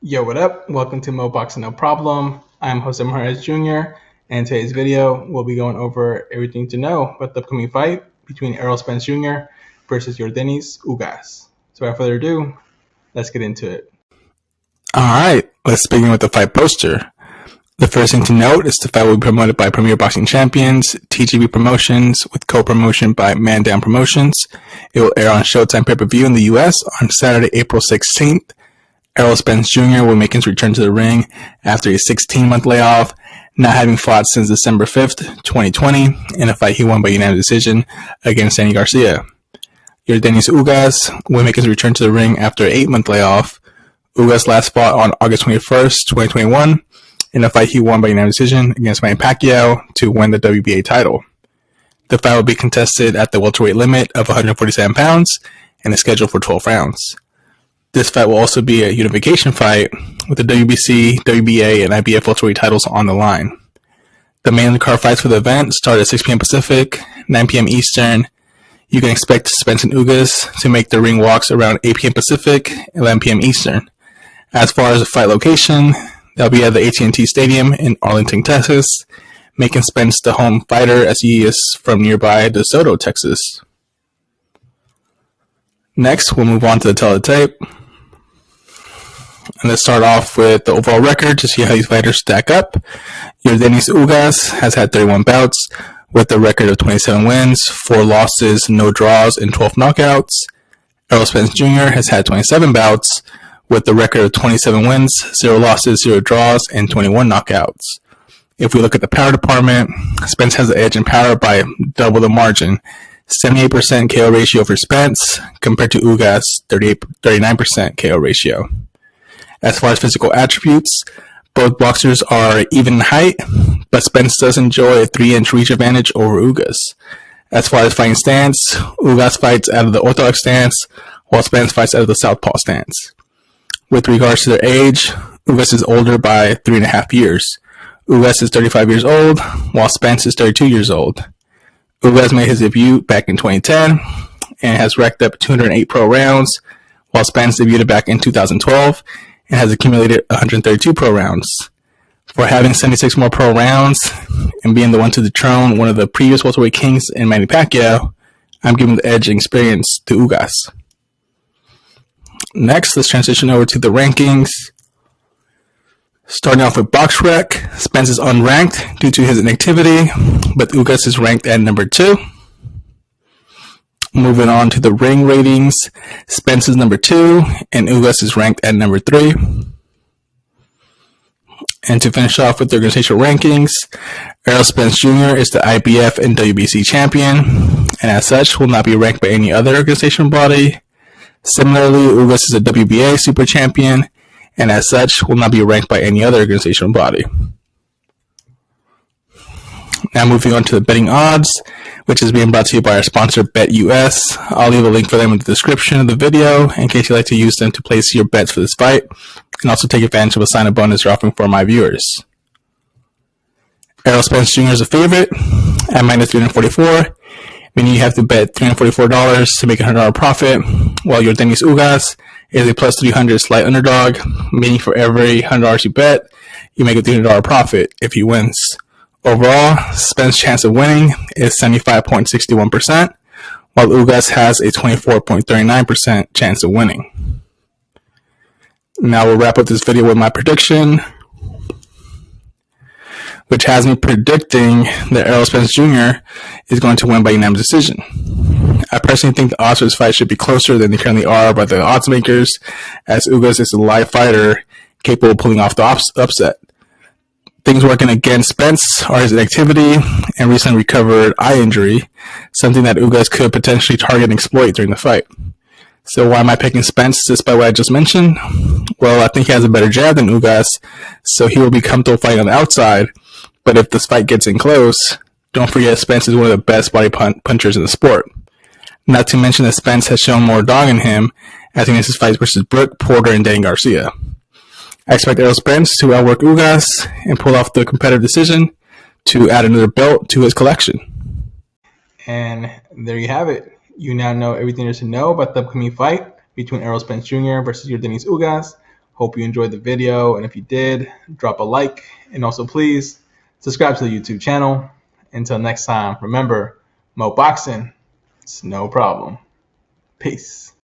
Yo, what up? Welcome to Mo Boxing No Problem. I'm Jose Morales Jr. And today's video, we'll be going over everything to know about the upcoming fight between Errol Spence Jr. versus Yordenis Ugas. So without further ado, let's get into it. Alright, let's begin with the fight poster. The first thing to note is the fight will be promoted by Premier Boxing Champions, TGB Promotions, with co-promotion by Man Down Promotions. It will air on Showtime pay-per-view in the US on Saturday, April 16th. Errol Spence Jr. will make his return to the ring after a 16-month layoff, not having fought since December 5th, 2020, in a fight he won by unanimous decision against Danny Garcia. Yordenis Ugas will make his return to the ring after an 8-month layoff. Ugas last fought on August 21st, 2021, in a fight he won by unanimous decision against Manny Pacquiao to win the WBA title. The fight will be contested at the welterweight limit of 147 pounds and is scheduled for 12 rounds. This fight will also be a unification fight with the WBC, WBA, and IBF welterweight titles on the line. The main card fights for the event start at 6 p.m. Pacific, 9 p.m. Eastern. You can expect Spence and Ugas to make their ring walks around 8 p.m. Pacific, 11 p.m. Eastern. As far as the fight location, they'll be at the AT&T Stadium in Arlington, Texas, making Spence the home fighter as he is from nearby DeSoto, Texas. Next, we'll move on to the teletype. And let's start off with the overall record to see how these fighters stack up. Yordenis Ugas has had 31 bouts with a record of 27 wins, 4 losses, no draws, and 12 knockouts. Errol Spence Jr. has had 27 bouts with a record of 27 wins, 0 losses, 0 draws, and 21 knockouts. If we look at the power department, Spence has the edge in power by double the margin. 78% KO ratio for Spence compared to Ugas' 39% KO ratio. As far as physical attributes, both boxers are even in height, but Spence does enjoy a 3-inch reach advantage over Ugas. As far as fighting stance, Ugas fights out of the orthodox stance, while Spence fights out of the southpaw stance. With regards to their age, Ugas is older by 3.5 years. Ugas is 35 years old, while Spence is 32 years old. Ugas made his debut back in 2010 and has racked up 208 pro rounds, while Spence debuted back in 2012 and has accumulated 132 pro rounds. For having 76 more pro rounds and being the one to dethrone one of the previous welterweight kings in Manny Pacquiao, I'm giving the edge and experience to Ugas. Next, let's transition over to the rankings. Starting off with BoxRec, Spence is unranked due to his inactivity, but Ugas is ranked at number 2. Moving on to the ring ratings, Spence is number 2, and Ugas is ranked at number 3. And to finish off with the organizational rankings, Errol Spence Jr. is the IBF and WBC champion, and as such will not be ranked by any other organizational body. Similarly, Ugas is a WBA super champion, and as such will not be ranked by any other organizational body. Now moving on to the betting odds, which is being brought to you by our sponsor BetUS. I'll leave a link for them in the description of the video in case you'd like to use them to place your bets for this fight, and also take advantage of a sign-up bonus they're offering for my viewers. Errol Spence Jr. is a favorite at minus 344, meaning you have to bet $344 to make a $100 profit, while Yordenis Ugas is a plus 300 slight underdog, meaning for every $100 you bet, you make a $300 profit if he wins. Overall, Spence's chance of winning is 75.61%, while Ugas has a 24.39% chance of winning. Now we'll wrap up this video with my prediction, which has me predicting that Errol Spence Jr. is going to win by unanimous decision. I personally think the odds for this fight should be closer than they currently are by the odds makers, as Ugas is a live fighter capable of pulling off the upset. Things working against Spence are his inactivity and recently recovered eye injury, something that Ugas could potentially target and exploit during the fight. So why am I picking Spence despite what I just mentioned? Well, I think he has a better jab than Ugas, so he will be comfortable fighting on the outside. But if this fight gets in close, don't forget Spence is one of the best body punchers in the sport. Not to mention that Spence has shown more dog in him as he misses fights versus Brooke, Porter, and Danny Garcia. I expect Errol Spence to outwork Ugas and pull off the competitive decision to add another belt to his collection. And there you have it. You now know everything there is to know about the upcoming fight between Errol Spence Jr. versus Yordenis Ugas. Hope you enjoyed the video, and if you did, drop a like, and also please subscribe to the YouTube channel. Until next time, remember, Mo Boxing, it's no problem. Peace.